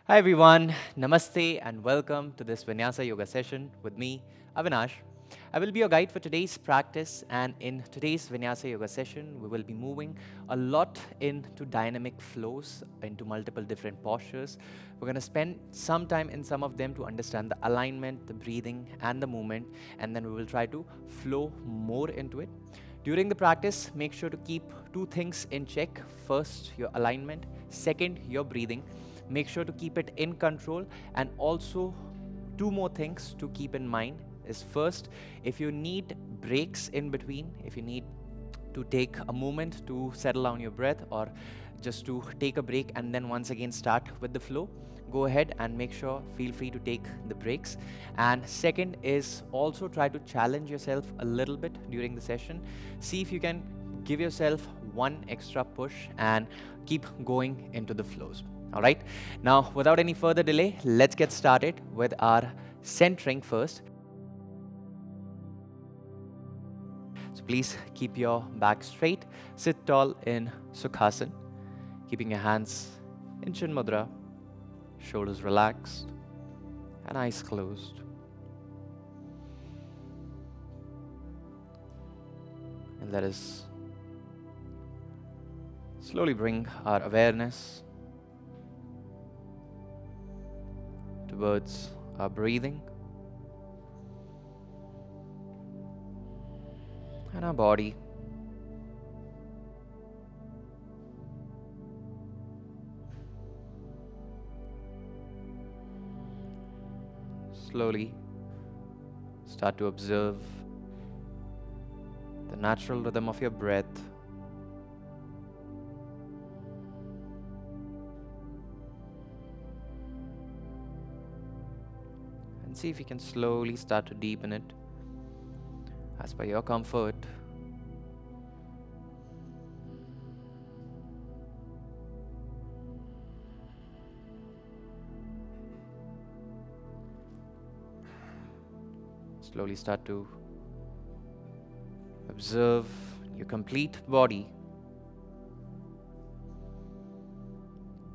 Hi everyone, Namaste and welcome to this Vinyasa yoga session with me, Avinash. I will be your guide for today's practice, and in today's Vinyasa yoga session, we will be moving a lot into dynamic flows, into multiple different postures. We're going to spend some time in some of them to understand the alignment, the breathing and the movement, and then we will try to flow more into it. During the practice, make sure to keep two things in check. First, your alignment. Second, your breathing. Make sure to keep it in control, and also two more things to keep in mind is first, if you need breaks in between, if you need to take a moment to settle down your breath or just to take a break and then once again start with the flow, go ahead and feel free to take the breaks. And second is also try to challenge yourself a little bit during the session. See if you can give yourself one extra push and keep going into the flows. All right, now without any further delay, let's get started with our centering first. So please keep your back straight, sit tall in Sukhasana, keeping your hands in Chin Mudra, shoulders relaxed and eyes closed. And let us slowly bring our awareness towards our breathing and our body. Slowly start to observe the natural rhythm of your breath. And see if you can slowly start to deepen it as per your comfort. Slowly start to observe your complete body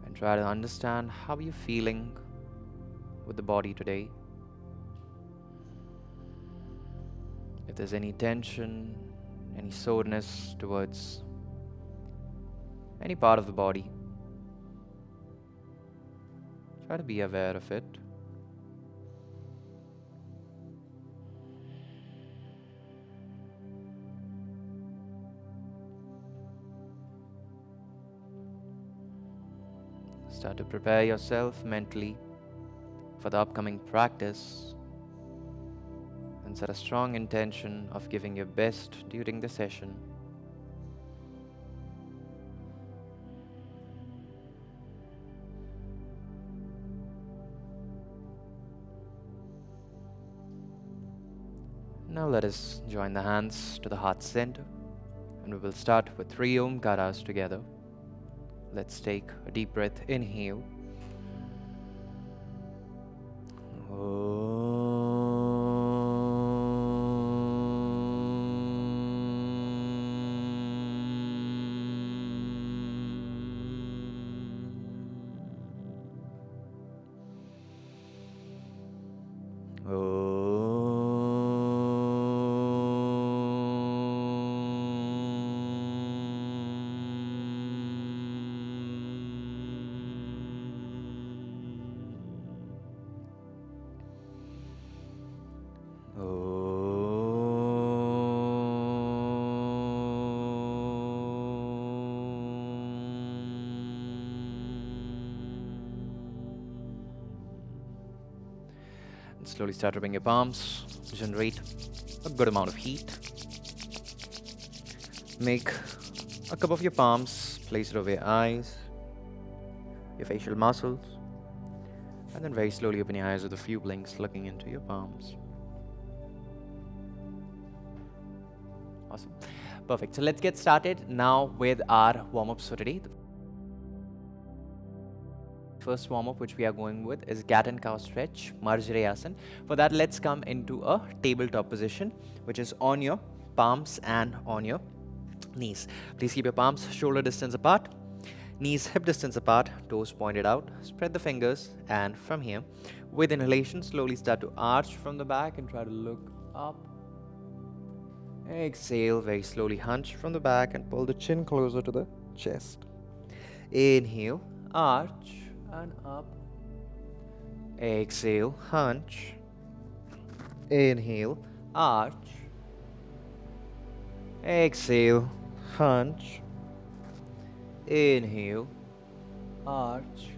and try to understand how you're feeling with the body today. If there's any tension, any soreness towards any part of the body, try to be aware of it. Start to prepare yourself mentally for the upcoming practice and set a strong intention of giving your best during the session. Now let us join the hands to the heart center, and we will start with 3 Omkaras together. Let's take a deep breath. Inhale. Slowly start rubbing your palms, generate a good amount of heat. Make a cup of your palms, place it over your eyes, your facial muscles, and then very slowly open your eyes with a few blinks looking into your palms. Awesome. Perfect. So let's get started now with our warm-ups for today. First warm-up which we are going with is cat and cow stretch, Marjarayasana. For that, let's come into a tabletop position, which is on your palms and on your knees. Please keep your palms shoulder distance apart. Knees hip distance apart, toes pointed out. Spread the fingers, and from here, with inhalation, slowly start to arch from the back and try to look up. Exhale, very slowly hunch from the back and pull the chin closer to the chest. Inhale, arch and up. Exhale, hunch. Inhale, arch. Exhale, hunch. Inhale, arch.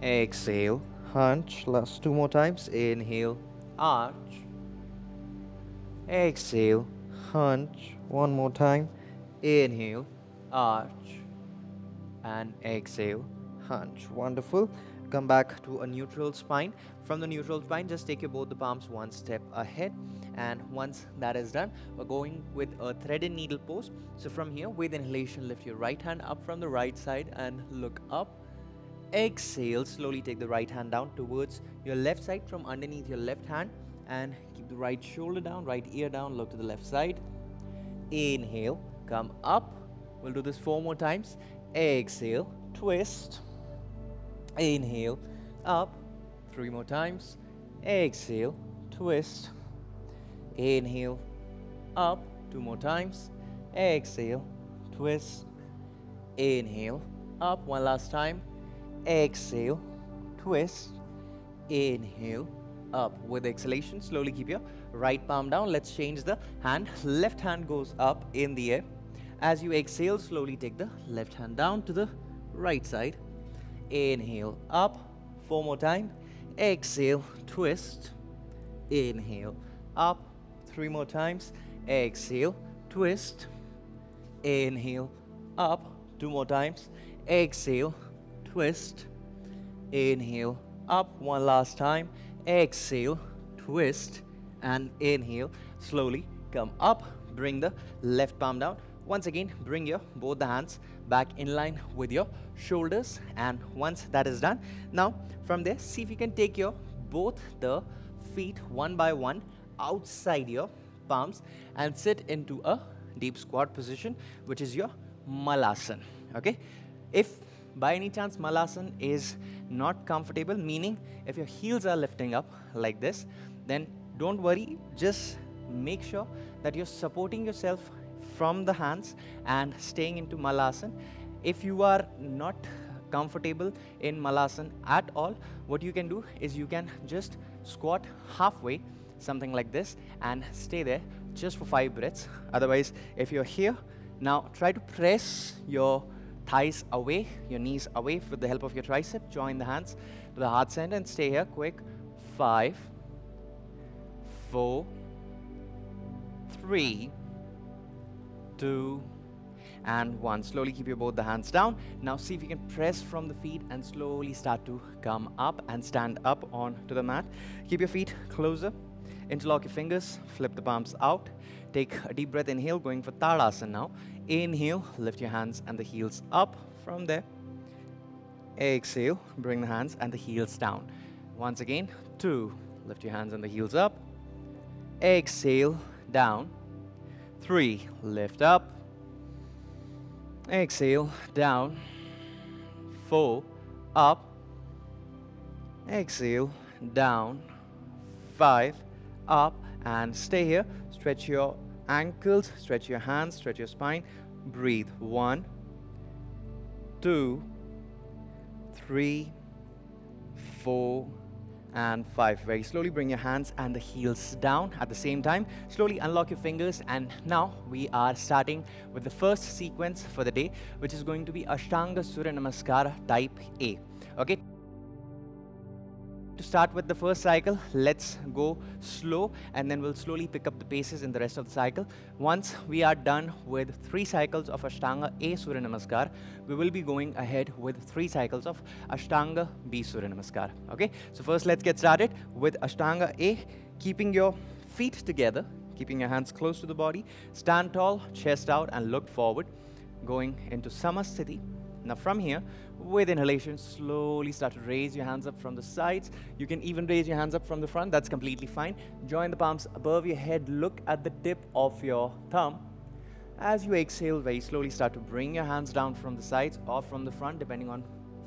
Exhale, hunch. Last 2 more times. Inhale, arch. Exhale, hunch. 1 more time. Inhale, arch. And exhale, hunch. Wonderful. Come back to a neutral spine. From the neutral spine, just take your both the palms 1 step ahead. And once that is done, we're going with a thread and needle pose. So from here, with inhalation, lift your right hand up from the right side and look up. Exhale, slowly take the right hand down towards your left side from underneath your left hand. And keep the right shoulder down, right ear down, look to the left side. Inhale, come up. We'll do this 4 more times. Exhale, twist. Inhale, up. 3 more times. Exhale, twist. Inhale, up. 2 more times. Exhale, twist. Inhale, up. 1 last time. Exhale, twist. Inhale, up. With exhalation, slowly keep your right palm down. Let's change the hand. Left hand goes up in the air. As you exhale, slowly take the left hand down to the right side. Inhale, up. 4 more times. Exhale, twist. Inhale, up. 3 more times. Exhale, twist. Inhale, up. 2 more times. Exhale, twist. Inhale, up. 1 last time. Exhale, twist. And inhale. Slowly come up. Bring the left palm down. Once again, bring your both the hands back in line with your shoulders. And once that is done, now from there, see if you can take your both the feet one by one outside your palms and sit into a deep squat position, which is your Malasan. Okay? If by any chance Malasan is not comfortable, meaning if your heels are lifting up like this, then don't worry, just make sure that you're supporting yourself from the hands and staying into Malasan. If you are not comfortable in Malasan at all, what you can do is you can just squat halfway, something like this, and stay there just for 5 breaths. Otherwise, if you're here, now try to press your thighs away, your knees away with the help of your tricep. Join the hands to the heart center and stay here. Quick. 5, 4, 3, 2, and 1. Slowly keep your both the hands down. Now see if you can press from the feet and slowly start to come up and stand up onto the mat. Keep your feet closer. Interlock your fingers. Flip the palms out. Take a deep breath. Inhale, going for Tadasana now. Inhale, lift your hands and the heels up from there. Exhale, bring the hands and the heels down. Once again, 2, lift your hands and the heels up. Exhale, down. 3, lift up. Exhale, down. 4, up. Exhale, down. 5, up. And stay here. Stretch your ankles, stretch your hands, stretch your spine. Breathe. 1, 2, 3, 4, and 5. Very slowly bring your hands and the heels down at the same time. Slowly unlock your fingers, and now we are starting with the first sequence for the day, which is going to be Ashtanga Surya Namaskara type A. Okay. To start with the first cycle, let's go slow and then we'll slowly pick up the paces in the rest of the cycle. Once we are done with 3 cycles of Ashtanga A Surya Namaskar, we will be going ahead with 3 cycles of Ashtanga B Surya Namaskar. Okay, so first let's get started with Ashtanga A. Keeping your feet together, keeping your hands close to the body, stand tall, chest out and look forward, going into Samasthiti. Now from here, with inhalation, slowly start to raise your hands up from the sides. You can even raise your hands up from the front. That's completely fine. Join the palms above your head. Look at the tip of your thumb. As you exhale, very slowly start to bring your hands down from the sides or from the front, depending on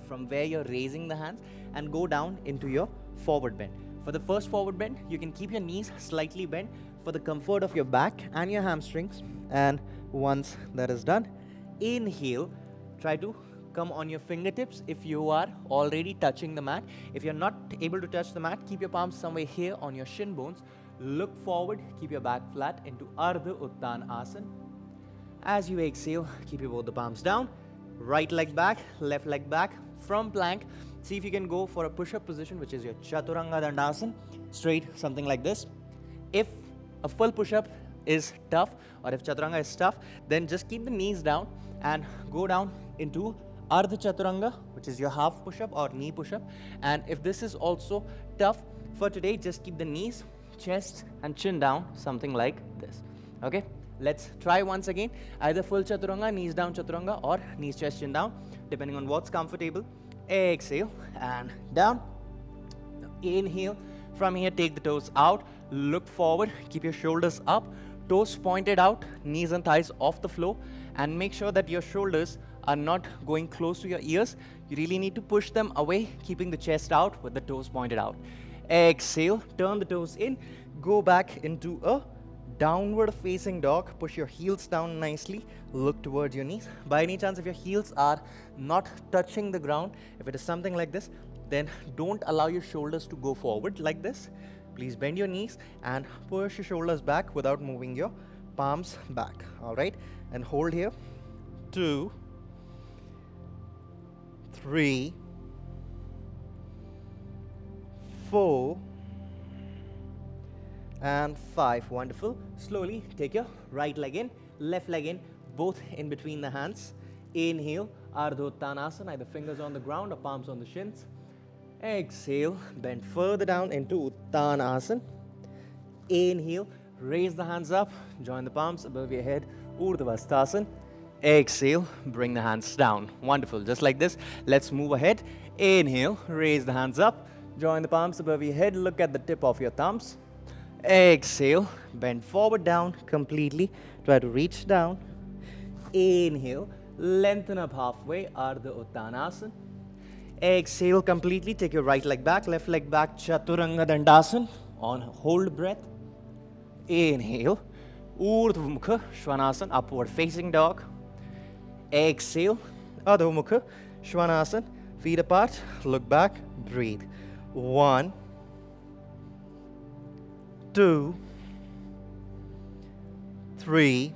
from where you're raising the hands, and go down into your forward bend. For the first forward bend, you can keep your knees slightly bent for the comfort of your back and your hamstrings. And once that is done, inhale, try to come on your fingertips if you are already touching the mat. If you're not able to touch the mat, keep your palms somewhere here on your shin bones. Look forward, keep your back flat into Ardha Uttanasana. As you exhale, keep your both the palms down. Right leg back, left leg back. From plank, see if you can go for a push-up position, which is your Chaturanga Dandasana. Straight, something like this. If a full push-up is tough, or if Chaturanga is tough, then just keep the knees down and go down into Ardha Chaturanga, which is your half push-up or knee push-up. And if this is also tough for today, just keep the knees, chest and chin down, something like this. Okay, let's try once again. Either full Chaturanga, knees down Chaturanga, or knees, chest, chin down, depending on what's comfortable. Exhale and down. Inhale. From here, take the toes out, look forward, keep your shoulders up, toes pointed out, knees and thighs off the floor, and make sure that your shoulders are not going close to your ears. You really need to push them away, keeping the chest out with the toes pointed out. Exhale, turn the toes in, go back into a downward facing dog. Push your heels down nicely, look towards your knees. By any chance, if your heels are not touching the ground, if it is something like this, then don't allow your shoulders to go forward like this. Please bend your knees and push your shoulders back without moving your palms back. All right, and hold here. 2, 3, 4, and 5. Wonderful. Slowly take your right leg in, left leg in, both in between the hands. Inhale, Ardha Uttanasana, either fingers on the ground or palms on the shins. Exhale, bend further down into Uttanasana. Inhale, raise the hands up, join the palms above your head, Urdhva. Exhale, bring the hands down. Wonderful, just like this. Let's move ahead. Inhale, raise the hands up, join the palms above your head, look at the tip of your thumbs. Exhale, bend forward down completely, try to reach down. Inhale, lengthen up halfway, Ardha Uttanasana. Exhale completely, take your right leg back, left leg back, Chaturanga Dandasana. On hold breath. Inhale, Urdhva Mukha Svanasana, upward facing dog. Exhale, Adho Mukha Svanasana, feet apart, look back, breathe. 1, 2, 3,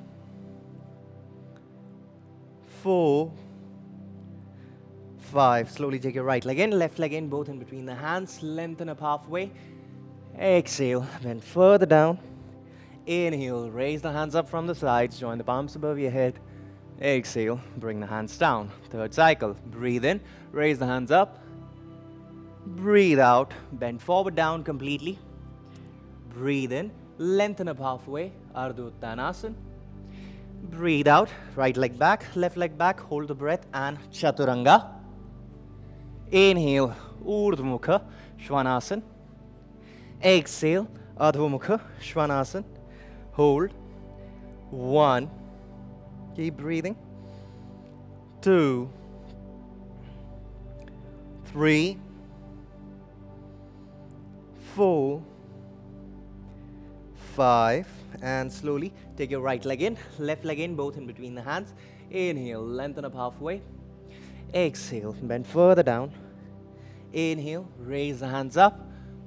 4, 5. Slowly take your right leg in, left leg in, both in between the hands. Lengthen up halfway. Exhale, bend further down. Inhale, raise the hands up from the sides, join the palms above your head. Exhale, bring the hands down. Third cycle. Breathe in, raise the hands up. Breathe out, bend forward down completely. Breathe in, lengthen up halfway, Ardha Uttanasana. Breathe out, right leg back, left leg back, hold the breath and Chaturanga. Inhale, Urdhva Mukha Svanasana. Exhale, Adho Mukha Svanasana. Hold. 1. Keep breathing. 2, 3, 4, 5. And slowly take your right leg in, left leg in, both in between the hands. Inhale, lengthen up halfway. Exhale, bend further down. Inhale, raise the hands up.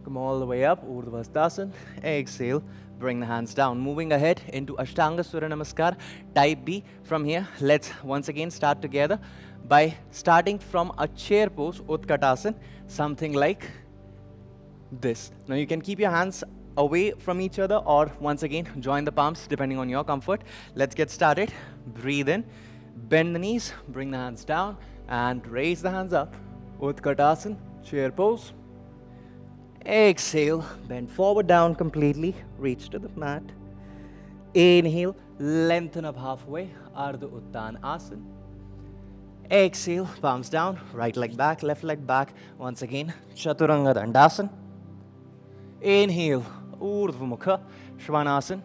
Come all the way up, Urdhva. Exhale, bring the hands down. Moving ahead into Ashtanga Surya Namaskar, type B. From here, let's once again start together by starting from a chair pose, Utkatasana, something like this. Now you can keep your hands away from each other or once again join the palms depending on your comfort. Let's get started. Breathe in, bend the knees, bring the hands down and raise the hands up. Utkatasana, chair pose. Exhale, bend forward down completely, reach to the mat. Inhale, lengthen up halfway, Ardha Uttanasana. Exhale, palms down, right leg back, left leg back. Once again, Chaturanga Dandasana. Inhale, Urdhva Mukha Svanasana.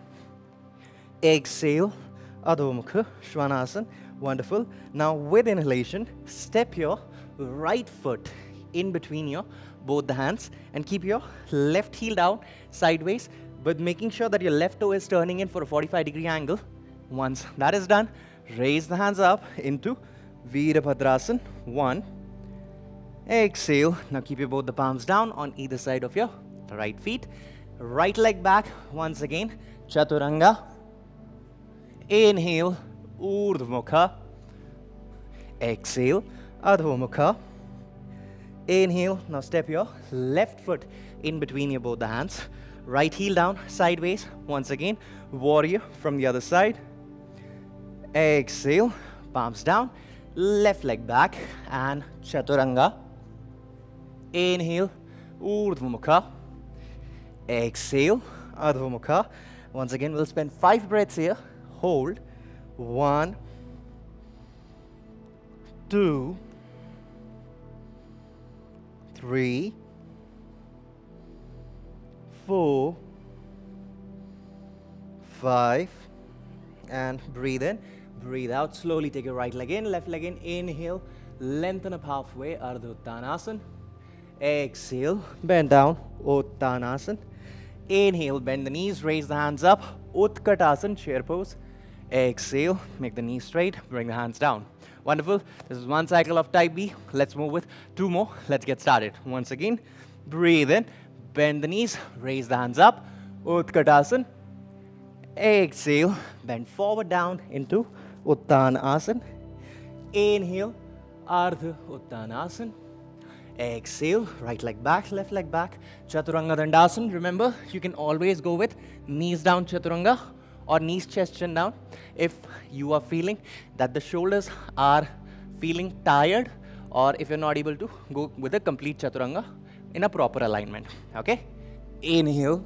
Exhale, Adho Mukha Svanasana. Wonderful. Now with inhalation, step your right foot in between your both the hands and keep your left heel down sideways, but making sure that your left toe is turning in for a 45-degree angle. Once that is done, raise the hands up into Virabhadrasana. 1. Exhale. Now keep your both the palms down on either side of your right feet. Right leg back once again. Chaturanga. Inhale. Urdhva Mukha. Exhale. Adho Mukha. Inhale. Now step your left foot in between your both the hands. Right heel down sideways. Once again. Warrior from the other side. Exhale. Palms down. Left leg back and Chaturanga. Inhale. Urdhva Mukha. Exhale. Adho Mukha. Once again, we'll spend 5 breaths here. Hold. 1, 2, 3, 4, 5, and breathe in, breathe out. Slowly take your right leg in, left leg in. Inhale, lengthen up halfway, Ardha Uttanasana. Exhale, bend down, Uttanasana. Inhale, bend the knees, raise the hands up, Utkatasana, chair pose. Exhale, make the knees straight, bring the hands down. Wonderful. This is one cycle of type B. Let's move with 2 more. Let's get started. Once again, breathe in, bend the knees, raise the hands up, Utkatasana. Exhale, bend forward down into Uttanasana. Inhale, Ardha Uttanasana. Exhale, right leg back, left leg back, Chaturanga Dandasana. Remember, you can always go with knees down Chaturanga or knees, chest, chin down. If you are feeling that the shoulders are feeling tired, or if you're not able to, go with a complete Chaturanga in a proper alignment. Okay? Inhale,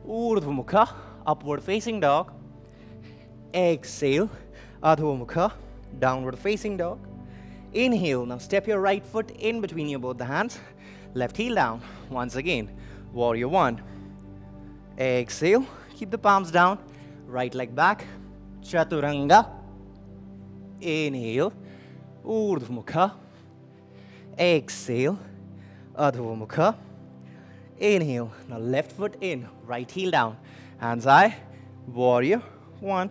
Urdhva Mukha, upward facing dog. Exhale, Adho Mukha, downward facing dog. Inhale, now step your right foot in between your both the hands. Left heel down. Once again, Warrior 1. Exhale, keep the palms down. Right leg back, Chaturanga. Inhale, Urdhva Mukha. Exhale, Adho Mukha. Inhale, now left foot in, right heel down. Hands high, Warrior 1.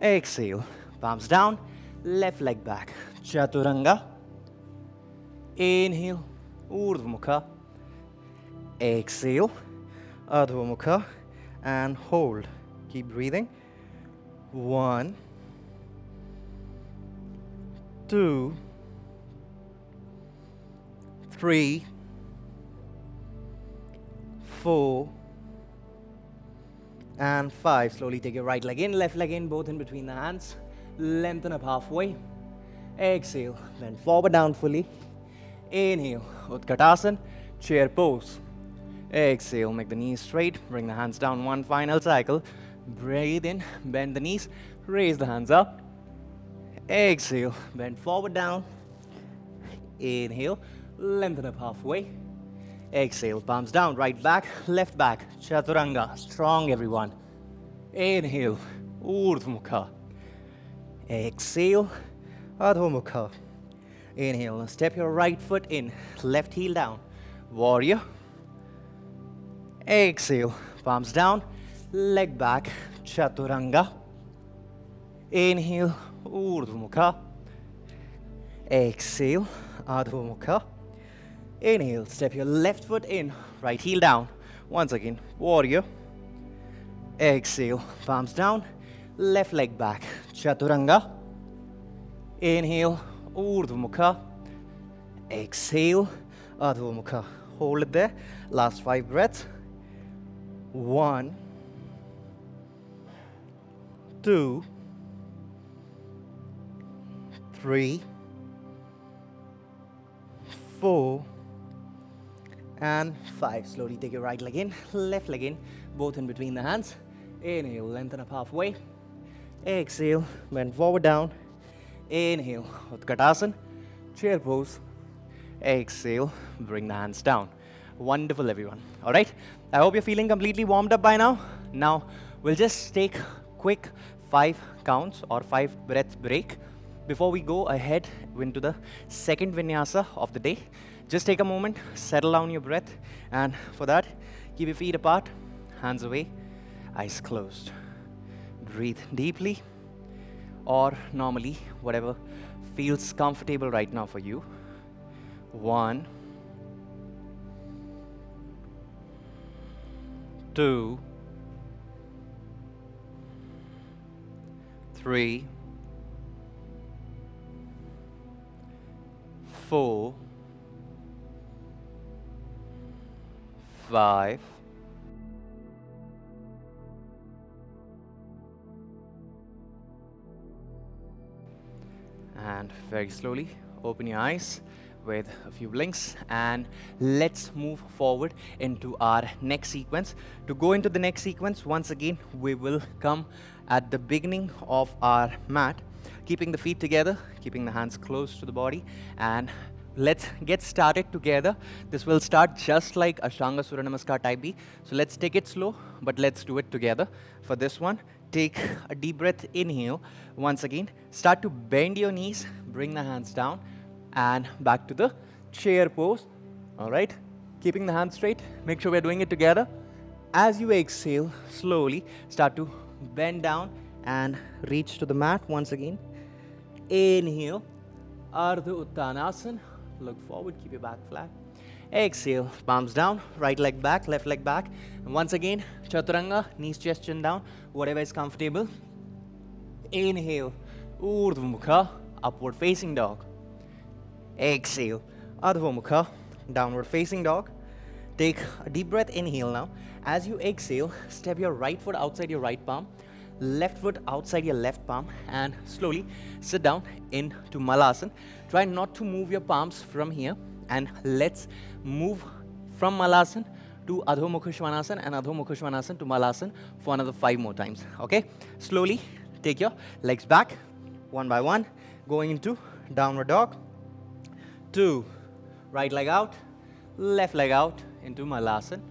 Exhale, palms down, left leg back, Chaturanga. Inhale, Urdhva Mukha. Exhale, Adho Mukha, and hold. Keep breathing. 1, 2, 3, 4, and 5. Slowly take your right leg in, left leg in, both in between the hands. Lengthen up halfway. Exhale, bend forward down fully. Inhale, Utkatasana, chair pose. Exhale, make the knees straight, bring the hands down. One final cycle. Breathe in, bend the knees, raise the hands up. Exhale, bend forward down. Inhale, lengthen up halfway. Exhale, palms down, right back, left back, Chaturanga. Strong, everyone. Inhale, Urdhva Mukha. Exhale, Adho Mukha. Inhale, now step your right foot in, left heel down. Warrior. Exhale, palms down, leg back, Chaturanga. Inhale, Urdhva Mukha. Exhale, Adho Mukha. Inhale, step your left foot in, right heel down. Once again, Warrior. Exhale, palms down, left leg back, Chaturanga. Inhale, Urdhva Mukha. Exhale, Adho Mukha. Hold it there. Last 5 breaths. 1, 2, 3, 4, and 5. Slowly take your right leg in, left leg in, both in between the hands. Inhale, lengthen up halfway. Exhale, bend forward down. Inhale, Utkatasana, chair pose. Exhale, bring the hands down. Wonderful, everyone. All right. I hope you're feeling completely warmed up by now. Now, we'll just take quick 5 counts or 5 breath break. Before we go ahead into the second vinyasa of the day, just take a moment, settle down your breath, and for that, keep your feet apart, hands away, eyes closed. Breathe deeply, or normally, whatever feels comfortable right now for you. 1, 2, 3, 4, 5, and very slowly open your eyes with a few blinks, and let's move forward into our next sequence. To go into the next sequence, once again, we will come at the beginning of our mat, keeping the feet together, keeping the hands close to the body, and let's get started together. This will start just like Ashtanga Surya Namaskar type B. So let's take it slow, but let's do it together. For this one, take a deep breath, inhale. Once again, start to bend your knees, bring the hands down, and back to the chair pose. All right, keeping the hands straight, make sure we're doing it together. As you exhale, slowly start to bend down and reach to the mat once again. Inhale, Ardha Uttanasana, look forward, keep your back flat. Exhale, palms down, right leg back, left leg back. And once again, Chaturanga, knees, chest, chin down, whatever is comfortable. Inhale, Urdhva Mukha, upward facing dog. Exhale, Adho Mukha, downward facing dog. Take a deep breath, inhale now. As you exhale, step your right foot outside your right palm, left foot outside your left palm, and slowly sit down into Malasana. Try not to move your palms from here, and let's move from Malasana to Adho Mukha Svanasana and Adho Mukha Svanasana to Malasana for another 5 more times. Okay? Slowly take your legs back, one by one, going into downward dog. 2, right leg out, left leg out into Malasana.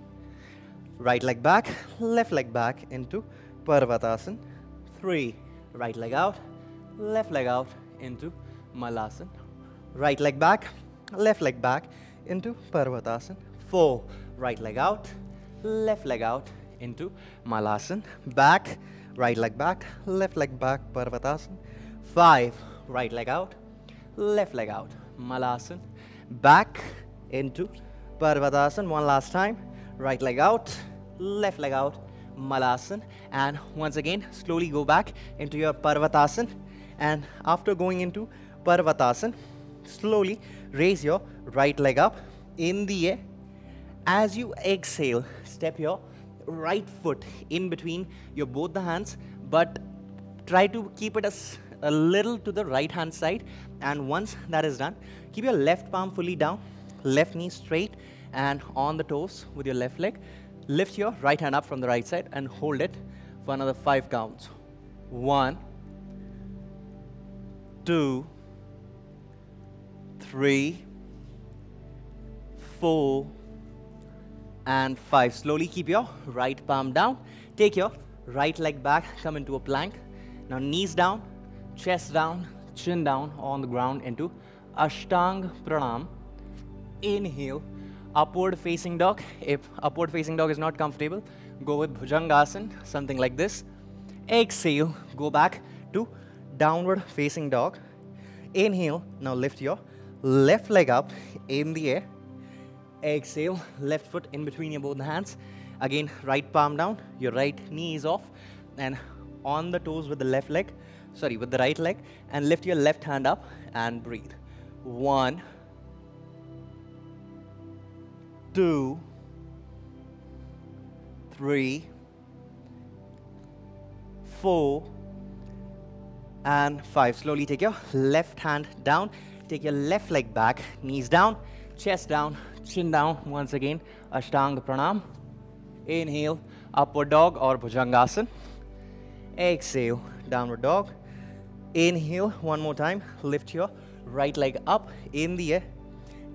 Right leg back, left leg back into Parvatasana. 3, right leg out, left leg out into Malasana. Right leg back, left leg back into Parvatasana. 4, right leg out, left leg out into Malasana. Back, right leg back, left leg back, Parvatasana. 5, right leg out, left leg out, Malasana. Back into Parvatasana. One last time. Right leg out, left leg out, Malasana. And once again, slowly go back into your Parvatasana. And after going into Parvatasana, slowly raise your right leg up in the air. As you exhale, step your right foot in between your both the hands, but try to keep it a little to the right hand side. And once that is done, keep your left palm fully down, left knee straight and on the toes with your left leg. Lift your right hand up from the right side and hold it for another 5 counts. 1, 2, 3, 4, and 5. Slowly keep your right palm down. Take your right leg back, come into a plank. Now knees down, chest down, chin down on the ground into Ashtanga Pranam. Inhale, upward facing dog. If upward facing dog is not comfortable, go with Bhujangasana, something like this. Exhale, go back to downward facing dog. Inhale, now lift your left leg up in the air. Exhale, left foot in between your both hands. Again, right palm down, your right knee is off and on the toes with the left leg, with the right leg, and lift your left hand up and breathe. 1, 2, 3, 4, and 5. Slowly take your left hand down, take your left leg back, knees down, chest down, chin down. Once again, Ashtanga Pranam. Inhale, upward dog or Bhujangasana. Exhale, downward dog. Inhale, one more time, lift your right leg up in the air.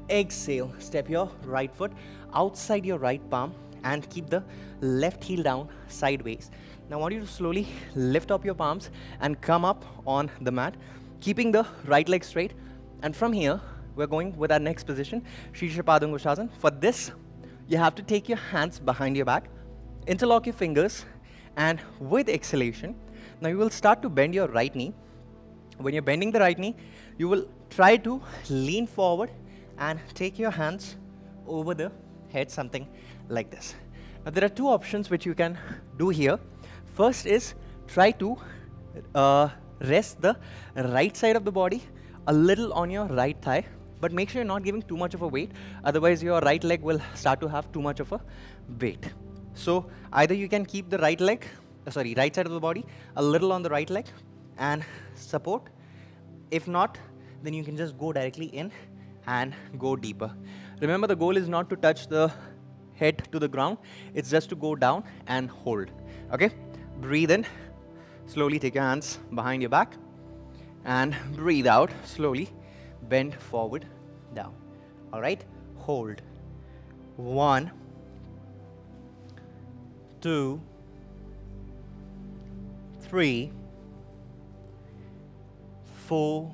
Exhale, step your right foot outside your right palm and keep the left heel down sideways. Now I want you to slowly lift up your palms and come up on the mat, keeping the right leg straight. And from here, we're going with our next position, Shisha Padangushasan. For this, you have to take your hands behind your back, interlock your fingers, and with exhalation, now you will start to bend your right knee. When you're bending the right knee, you will try to lean forward and take your hands over the head, something like this. Now there are two options which you can do here. First is try to rest the right side of the body a little on your right thigh, but make sure you're not giving too much of a weight, otherwise your right leg will start to have too much of a weight. So either you can keep the right side of the body a little on the right leg and support. If not, then you can just go directly in and go deeper. Remember, the goal is not to touch the head to the ground, it's just to go down and hold. Okay? Breathe in, slowly take your hands behind your back, and breathe out, slowly bend forward, down. All right? Hold. 1, 2, 3, 4,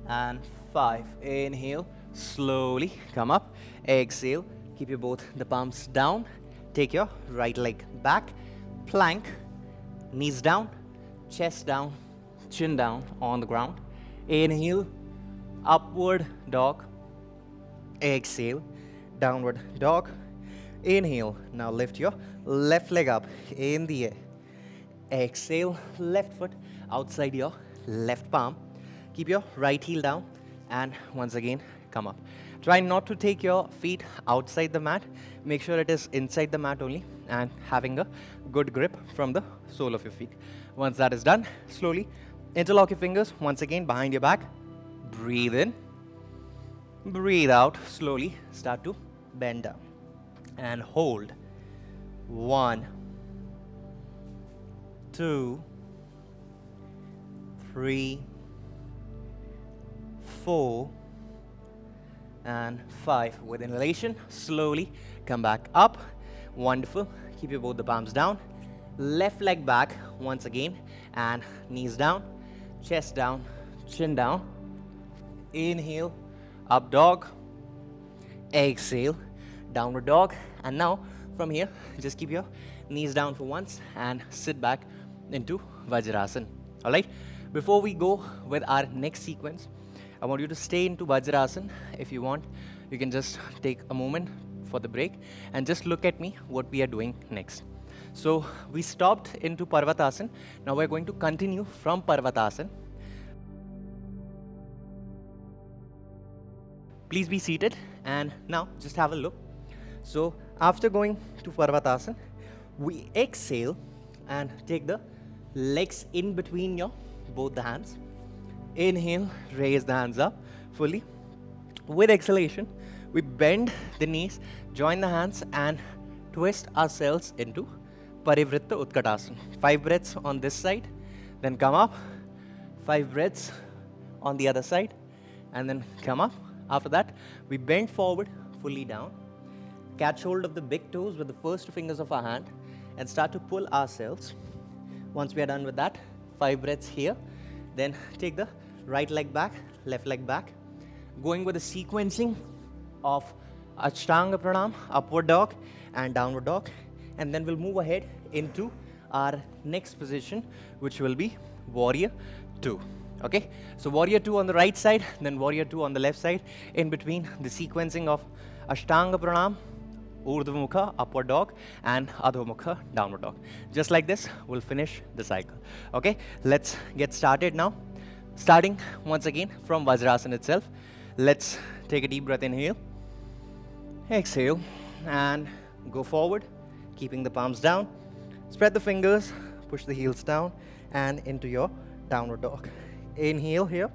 and 5. Inhale, slowly come up. Exhale, keep your both the palms down. Take your right leg back. Plank, knees down, chest down, chin down on the ground. Inhale, upward dog. Exhale, downward dog. Inhale, now lift your left leg up in the air. Exhale, left foot outside your left palm. Keep your right heel down and once again come up. Try not to take your feet outside the mat. Make sure it is inside the mat only and having a good grip from the sole of your feet. Once that is done, slowly interlock your fingers once again behind your back. Breathe in. Breathe out. Slowly start to bend down and hold. 1, 2, 3, 4, and 5. With inhalation, slowly come back up. Wonderful. Keep your both the palms down. Left leg back once again and knees down, chest down, chin down. Inhale, up dog. Exhale, downward dog. And now from here, just keep your knees down for once and sit back into Vajrasana. All right? Before we go with our next sequence, I want you to stay into Vajrasana. If you want, you can just take a moment for the break and just look at me what we are doing next. So we stopped into Parvatasana. Now we're going to continue from Parvatasana. Please be seated and now just have a look. So after going to Parvatasana, we exhale and take the legs in between your both the hands. Inhale, raise the hands up fully. With exhalation, we bend the knees, join the hands and twist ourselves into Parivritta Utkatasana. 5 breaths on this side, then come up. 5 breaths on the other side, and then come up. After that, we bend forward, fully down. Catch hold of the big toes with the first 2 fingers of our hand and start to pull ourselves. Once we are done with that, 5 breaths here. Then take the right leg back, left leg back. Going with the sequencing of Ashtanga Pranam, upward dog and downward dog. And then we'll move ahead into our next position, which will be Warrior 2. Okay? So Warrior 2 on the right side, then Warrior 2 on the left side. In between, the sequencing of Ashtanga Pranam, Urdhva Mukha, upward dog, and Adho Mukha, downward dog. Just like this, we'll finish the cycle. Okay? Let's get started now. Starting once again from Vajrasana itself. Let's take a deep breath, inhale. Exhale, and go forward, keeping the palms down. Spread the fingers, push the heels down, and into your downward dog. Inhale here.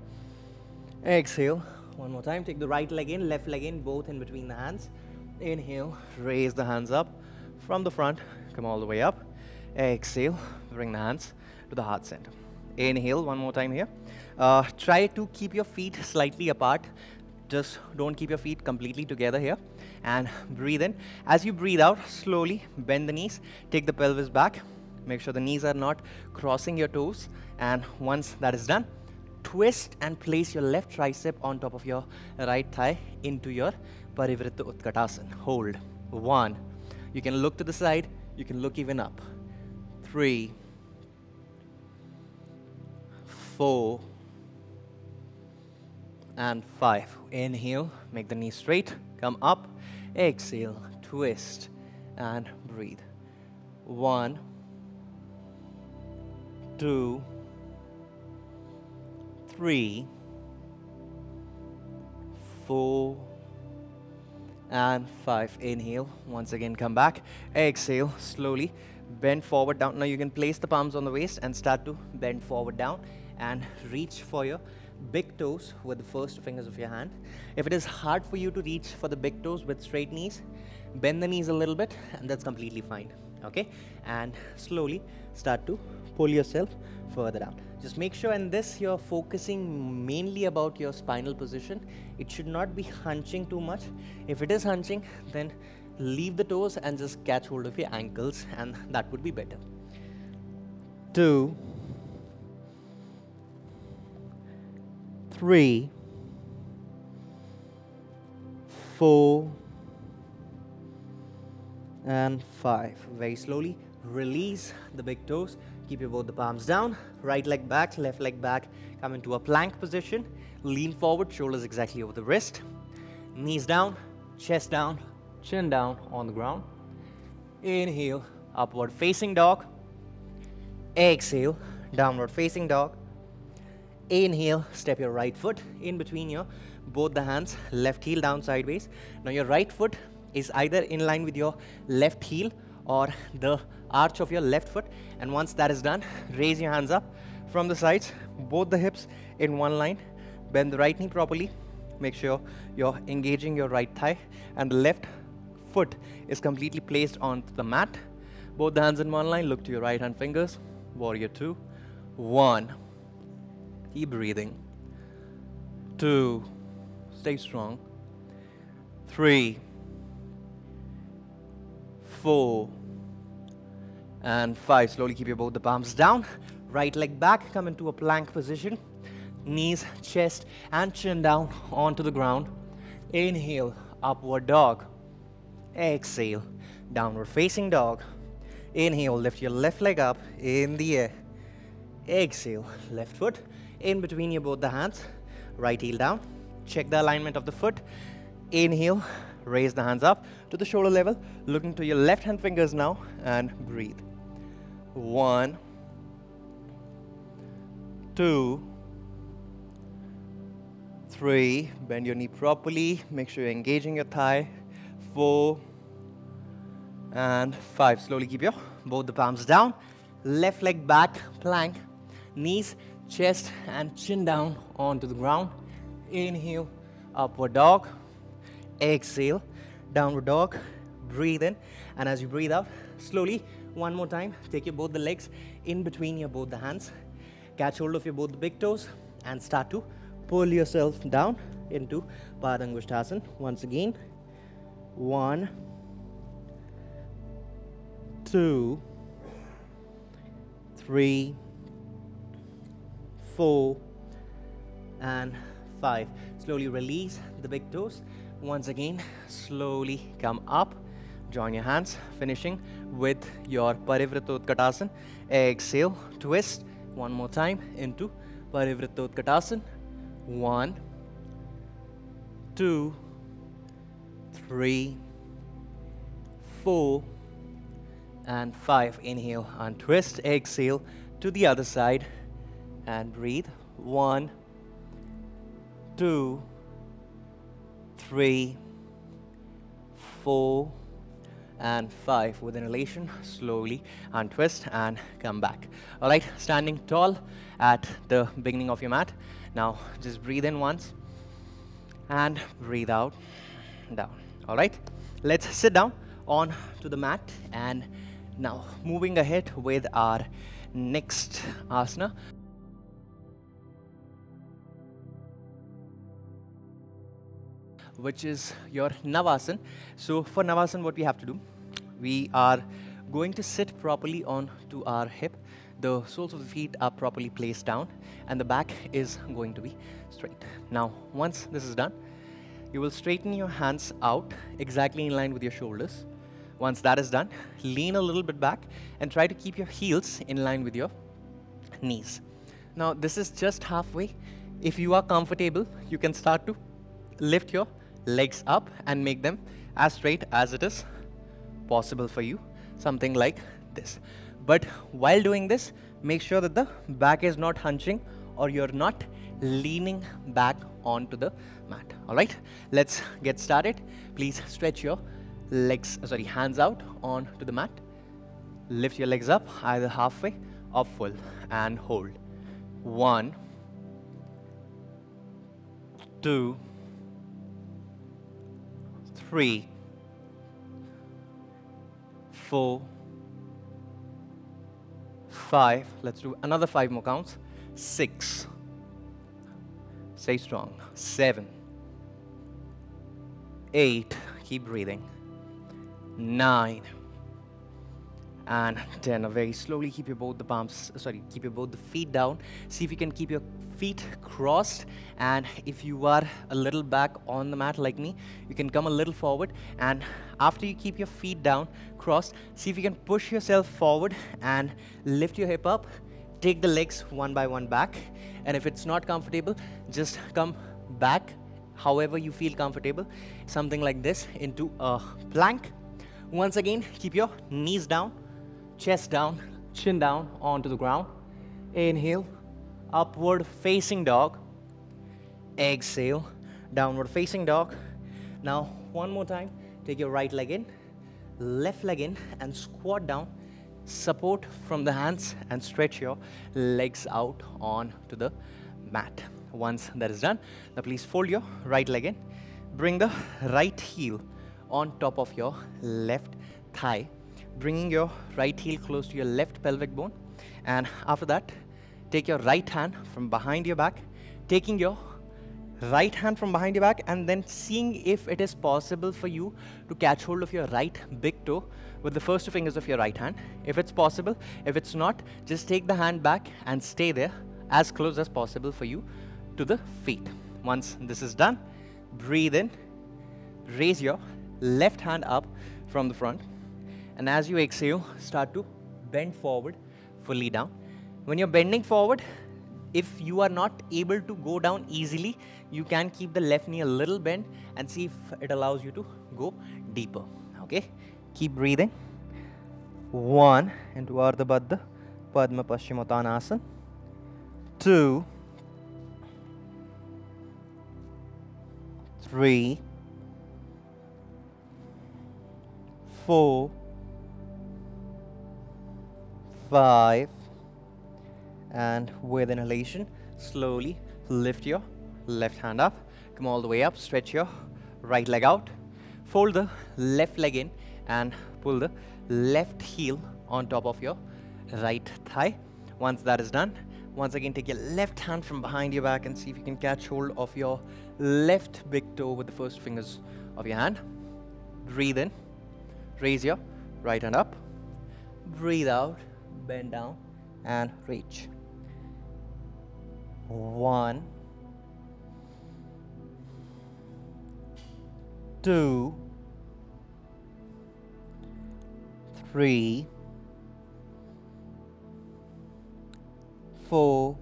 Exhale. One more time. Take the right leg in, left leg in, both in between the hands. Inhale, raise the hands up from the front, come all the way up. Exhale, bring the hands to the heart center. Inhale, one more time here. Try to keep your feet slightly apart. Just don't keep your feet completely together here, and breathe in. As you breathe out, slowly bend the knees, take the pelvis back, make sure the knees are not crossing your toes, and once that is done, twist and place your left tricep on top of your right thigh into your Parivritta Utkatasana. Hold. 1. You can look to the side, you can look even up. 3, 4, and 5. Inhale, make the knees straight, come up, exhale, twist, and breathe. 1, 2, 3, 4, and 5. Inhale, once again come back, exhale, slowly, bend forward down. Now you can place the palms on the waist and start to bend forward down and reach for your big toes with the first fingers of your hand. If it is hard for you to reach for the big toes with straight knees, bend the knees a little bit, and that's completely fine. Okay? And slowly start to pull yourself further down. Just make sure in this you're focusing mainly about your spinal position. It should not be hunching too much. If it is hunching, then leave the toes and just catch hold of your ankles, and that would be better. 2, 3, 4, and 5. Very slowly release the big toes. Keep your both the palms down. Right leg back, left leg back. Come into a plank position. Lean forward, shoulders exactly over the wrist. Knees down, chest down, chin down on the ground. Inhale, upward facing dog. Exhale, downward facing dog. Inhale, step your right foot in between your both the hands, left heel down sideways. Now your right foot is either in line with your left heel or the arch of your left foot, and once that is done, raise your hands up from the sides, both the hips in one line. Bend the right knee properly. Make sure you're engaging your right thigh, and the left foot is completely placed onto the mat. Both the hands in one line. Look to your right hand fingers. Warrior 2. 1. Keep breathing. 2. Stay strong. 3, 4, and 5. Slowly keep your both the palms down. Right leg back. Come into a plank position. Knees, chest, and chin down onto the ground. Inhale, upward dog. Exhale, downward facing dog. Inhale, lift your left leg up in the air. Exhale, left foot in between your both the hands. Right heel down. Check the alignment of the foot. Inhale, raise the hands up to the shoulder level. Looking to your left hand fingers now, and breathe. 1, 2, 3. Bend your knee properly. Make sure you're engaging your thigh. 4, and 5. Slowly keep your both the palms down. Left leg back, plank. Knees, chest, and chin down onto the ground. Inhale, upward dog. Exhale, downward dog. Breathe in, and as you breathe out, slowly, one more time, take your both the legs in between your both the hands. Catch hold of your both the big toes and start to pull yourself down into Padangushtasana. Once again, 1, 2, 3, 4, and 5. Slowly release the big toes. Once again, slowly come up. Join your hands, finishing with your Parivritta Utkatasana. Exhale, twist. One more time into Parivritta Utkatasana. 1, 2, 3, 4, and 5. Inhale and twist. Exhale to the other side and breathe. 1, 2, 3, 4, and 5. With inhalation, slowly untwist and come back. All right, standing tall at the beginning of your mat. Now, just breathe in once and breathe out, down. All right, let's sit down on to the mat, and now moving ahead with our next asana. which is your Navasan. So for Navasan, what we have to do, we are going to sit properly onto our hip. The soles of the feet are properly placed down and the back is going to be straight. Now, once this is done, you will straighten your hands out exactly in line with your shoulders. Once that is done, lean a little bit back and try to keep your heels in line with your knees. Now, this is just halfway. If you are comfortable, you can start to lift your legs up and make them as straight as it is possible for you, something like this. But while doing this, make sure that the back is not hunching or you're not leaning back onto the mat. All right, let's get started. Please stretch your hands out onto the mat. Lift your legs up either halfway or full and hold. 1, 2, 3, 4, 5. Let's do another 5 more counts. 6. Stay strong. 7, 8. Keep breathing. 9 and 10. Very slowly keep your both the feet down. See if you can keep your feet crossed, and if you are a little back on the mat like me, you can come a little forward, and after you keep your feet down crossed, see if you can push yourself forward and lift your hip up. Take the legs one by one back, and if it's not comfortable, just come back however you feel comfortable, something like this, into a plank. Once again, keep your knees down, chest down, chin down onto the ground. Inhale, upward facing dog. Exhale, downward facing dog. Now, one more time, take your right leg in, left leg in, and squat down. Support from the hands and stretch your legs out onto the mat. Once that is done, now please fold your right leg in. Bring the right heel on top of your left thigh, bringing your right heel close to your left pelvic bone. And after that, take your right hand from behind your back, taking your right hand from behind your back, and then seeing if it is possible for you to catch hold of your right big toe with the first 2 fingers of your right hand. If it's possible, if it's not, just take the hand back and stay there as close as possible for you to the feet. Once this is done, breathe in, raise your left hand up from the front, and as you exhale, start to bend forward fully down. When you're bending forward, if you are not able to go down easily, you can keep the left knee a little bent and see if it allows you to go deeper. Okay, keep breathing. 1, into Ardha Baddha Padma Paschimottanasana. 2, 3, 4, 5, and with inhalation, slowly lift your left hand up, come all the way up, stretch your right leg out, fold the left leg in and pull the left heel on top of your right thigh. Once that is done, once again take your left hand from behind your back and see if you can catch hold of your left big toe with the first fingers of your hand. Breathe in, raise your right hand up, breathe out, bend down and reach. 1, 2, 3, 4,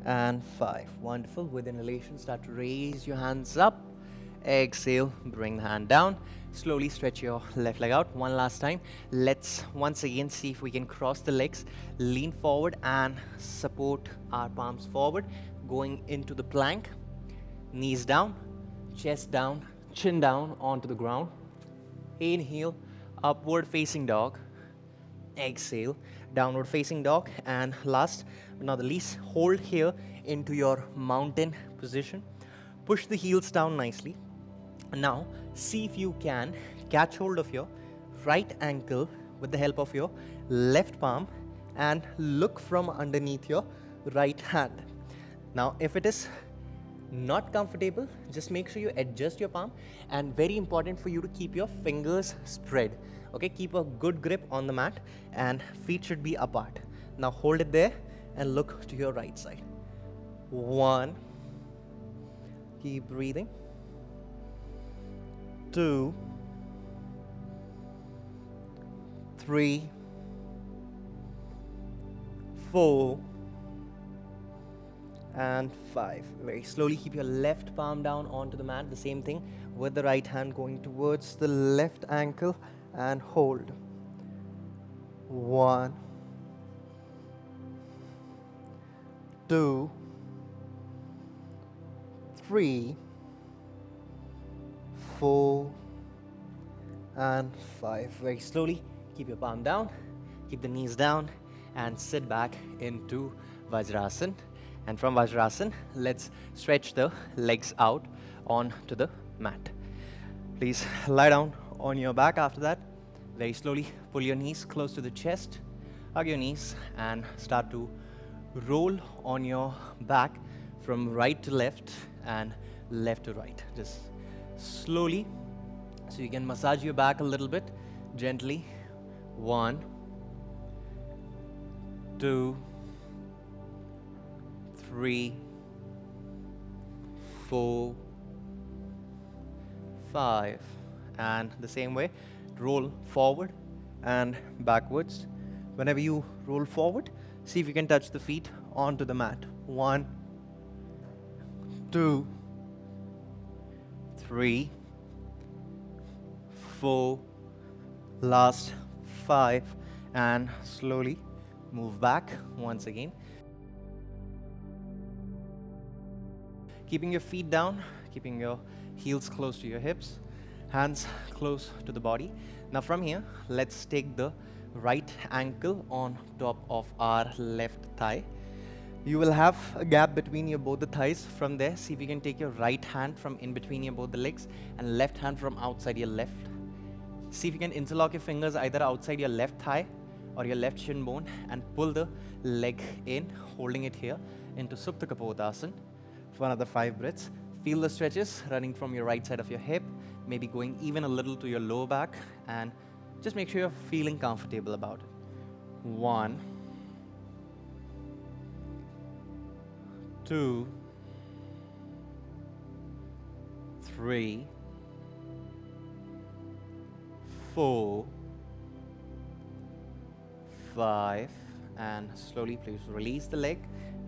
and 5. Wonderful. With inhalation, start to raise your hands up. Exhale, bring the hand down. Slowly stretch your left leg out. One last time. Let's once again see if we can cross the legs, lean forward and support our palms forward, going into the plank. Knees down, chest down, chin down onto the ground. Inhale, upward facing dog. Exhale, downward facing dog. And last but not the least, hold here into your mountain position. Push the heels down nicely. Now, see if you can catch hold of your right ankle with the help of your left palm and look from underneath your right hand. Now, if it is Not comfortable, just make sure you adjust your palm, and very important for you to keep your fingers spread. Okay, keep a good grip on the mat and feet should be apart. Now hold it there and look to your right side. 1, keep breathing. 2, 3, 4, and 5. Very slowly keep your left palm down onto the mat. The same thing with the right hand going towards the left ankle and hold. 1, 2, 3, 4, and 5. Very slowly keep your palm down, keep the knees down, and sit back into Vajrasan. And from Vajrasan, let's stretch the legs out onto the mat. Please lie down on your back after that. Very slowly pull your knees close to the chest, hug your knees, and start to roll on your back from right to left and left to right. Just slowly, so you can massage your back a little bit, gently. 1, 2, 3, 4, 5, and the same way, roll forward and backwards. Whenever you roll forward, see if you can touch the feet onto the mat. 1, 2, 3, 4, last 5, and slowly move back once again. Keeping your feet down, keeping your heels close to your hips, hands close to the body. Now from here, let's take the right ankle on top of our left thigh. You will have a gap between your both the thighs. From there, see if you can take your right hand from in between your both the legs and left hand from outside your left. See if you can interlock your fingers either outside your left thigh or your left shin bone and pull the leg in, holding it here into Supta Kapotasana. For another 5 breaths. Feel the stretches running from your right side of your hip, maybe going even a little to your lower back, and just make sure you're feeling comfortable about it. 1, 2, 3, 4, 5, and slowly please release the leg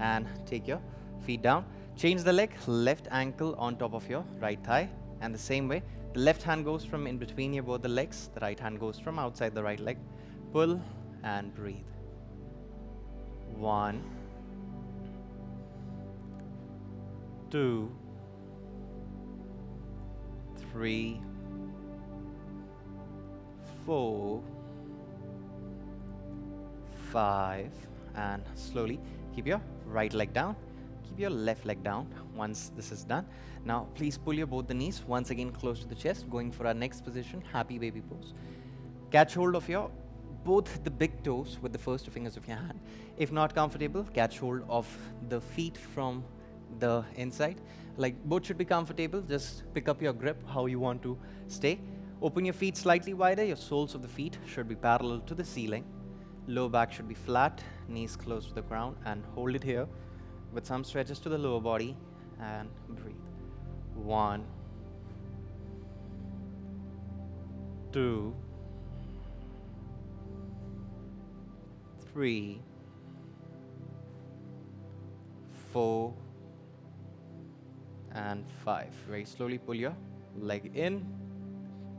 and take your feet down. Change the leg, left ankle on top of your right thigh, and the same way, the left hand goes from in between your both the legs, the right hand goes from outside the right leg. Pull and breathe. 1, 2, 3, 4, 5, and slowly keep your right leg down. Keep your left leg down once this is done. Now, please pull your both the knees once again close to the chest, going for our next position, happy baby pose. Catch hold of your both the big toes with the first 2 fingers of your hand. If not comfortable, catch hold of the feet from the inside. Like both should be comfortable, just pick up your grip how you want to stay. Open your feet slightly wider, your soles of the feet should be parallel to the ceiling. Lower back should be flat, knees close to the ground, and hold it here with some stretches to the lower body and breathe. 1, 2, 3, 4, and 5. Very slowly pull your leg in,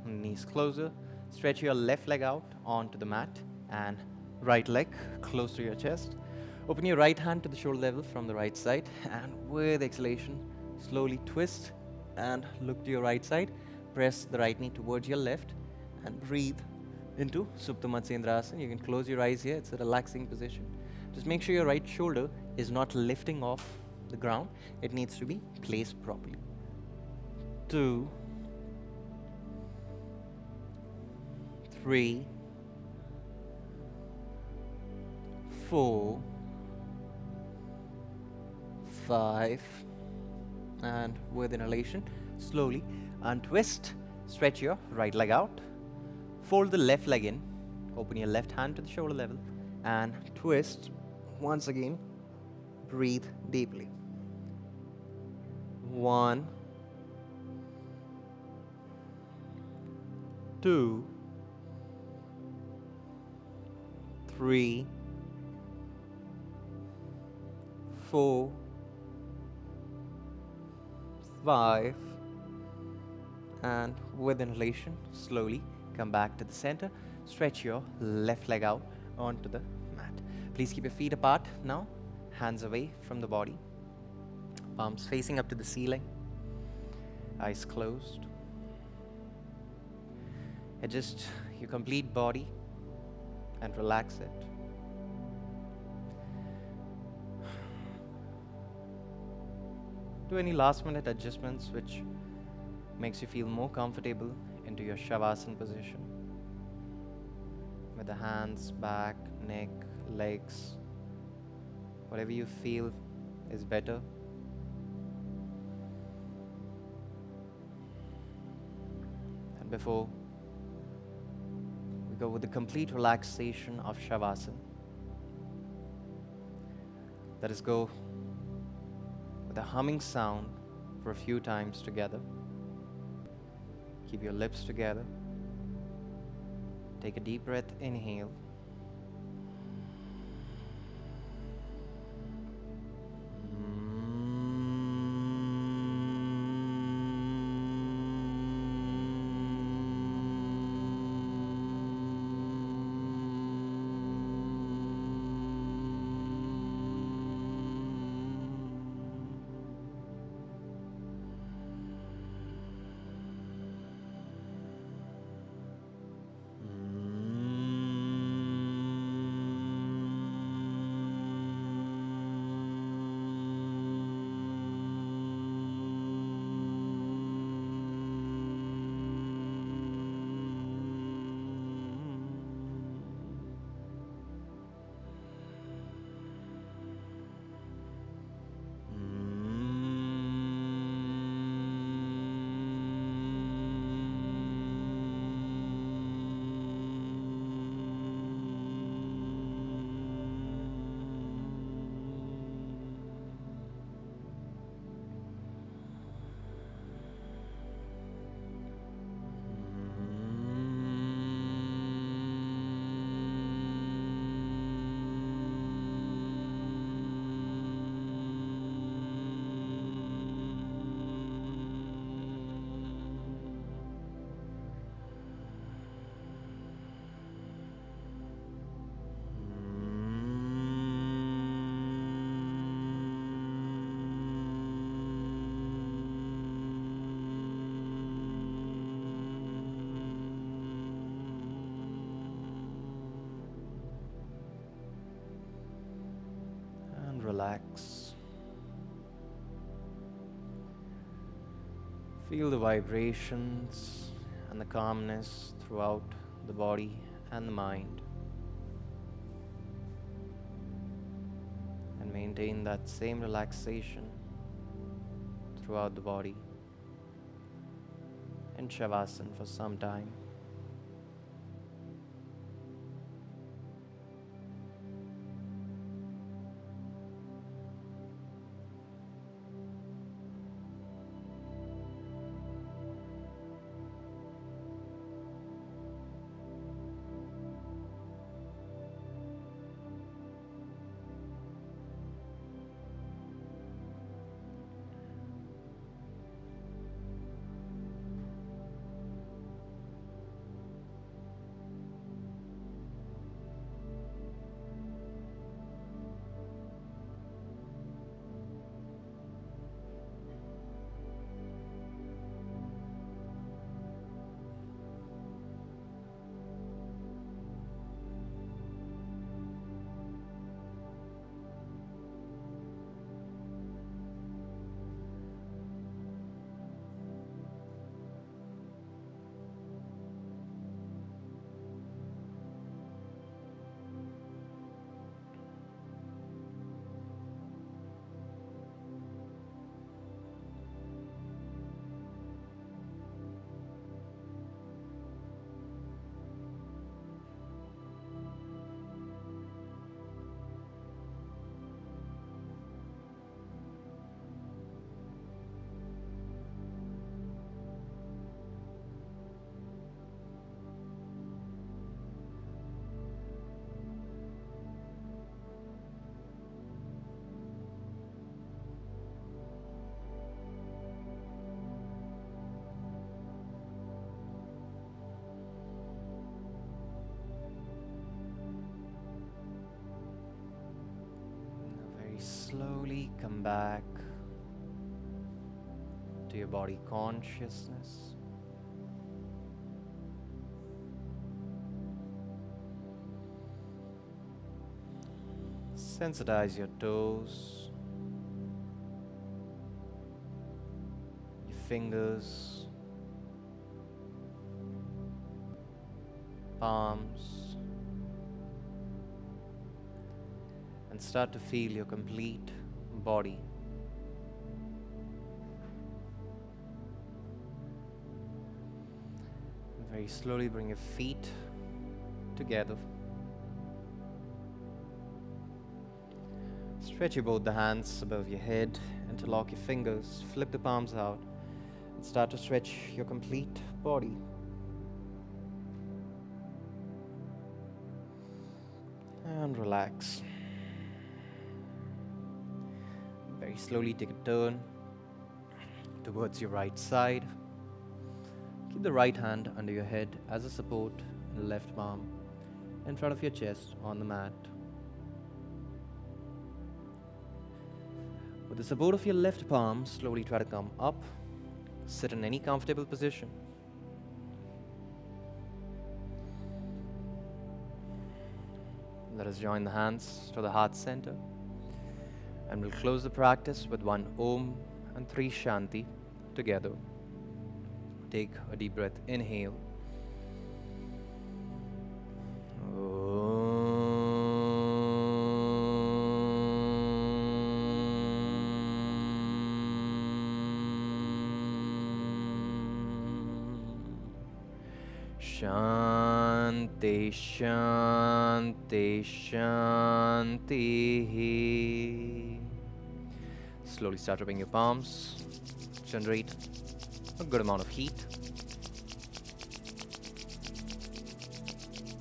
knees closer, stretch your left leg out onto the mat and right leg close to your chest. Open your right hand to the shoulder level from the right side, and with exhalation, slowly twist and look to your right side. Press the right knee towards your left and breathe into Supta Matsyendrasana. You can close your eyes here, it's a relaxing position. Just make sure your right shoulder is not lifting off the ground. It needs to be placed properly. 2, 3, 4, 5, And with inhalation, slowly untwist, stretch your right leg out, fold the left leg in, open your left hand to the shoulder level, and twist once again. Breathe deeply. 1, 2, 3, 4, 5, and with inhalation, slowly come back to the center. Stretch your left leg out onto the mat. Please keep your feet apart now, hands away from the body, palms facing up to the ceiling, eyes closed. Adjust your complete body and relax it. Do any last minute adjustments which makes you feel more comfortable into your Shavasana position, with the hands, back, neck, legs, whatever you feel is better. And before we go with the complete relaxation of Shavasana, let us go with a humming sound for a few times together. Keep your lips together. Take a deep breath, inhale. Relax. Feel the vibrations and the calmness throughout the body and the mind. And maintain that same relaxation throughout the body in Shavasana for some time. slowly come back to your body consciousness. Sensitize your toes, your fingers, palms, and start to feel your complete body. Very slowly bring your feet together. Stretch both the hands above your head, interlock your fingers, flip the palms out, and start to stretch your complete body. And relax. Very slowly take a turn towards your right side. Keep the right hand under your head as a support and the left palm in front of your chest on the mat. With the support of your left palm, slowly try to come up. Sit in any comfortable position. Let us join the hands to the heart center. And we'll close the practice with one Om and 3 Shanti together. Take a deep breath. Inhale. Shanti, Shanti, Shanti. Slowly start rubbing your palms. Generate a good amount of heat.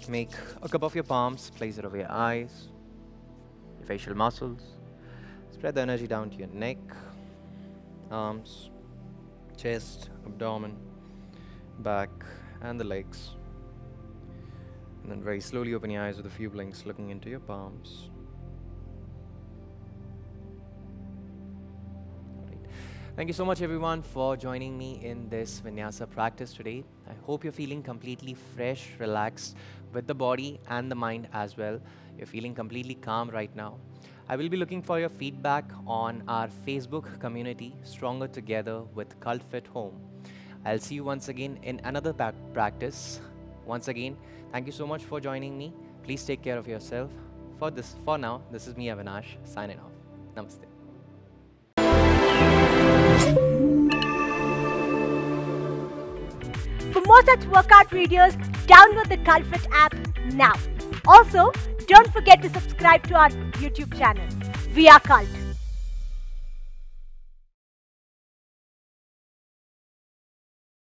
Make a cup of your palms, place it over your eyes, your facial muscles. Spread the energy down to your neck, arms, chest, abdomen, back, and the legs. And then very slowly open your eyes with a few blinks, looking into your palms. Thank you so much everyone for joining me in this Vinyasa practice today. I hope you're feeling completely fresh, relaxed with the body and the mind as well. You're feeling completely calm right now. I will be looking for your feedback on our Facebook community, Stronger Together with Cult Fit Home. I'll see you once again in another practice. Once again, thank you so much for joining me. Please take care of yourself. For now, this is me, Avinash, signing off. Namaste. For more such workout videos, download the Cult Fit app now. Also, don't forget to subscribe to our YouTube channel. We are Cult.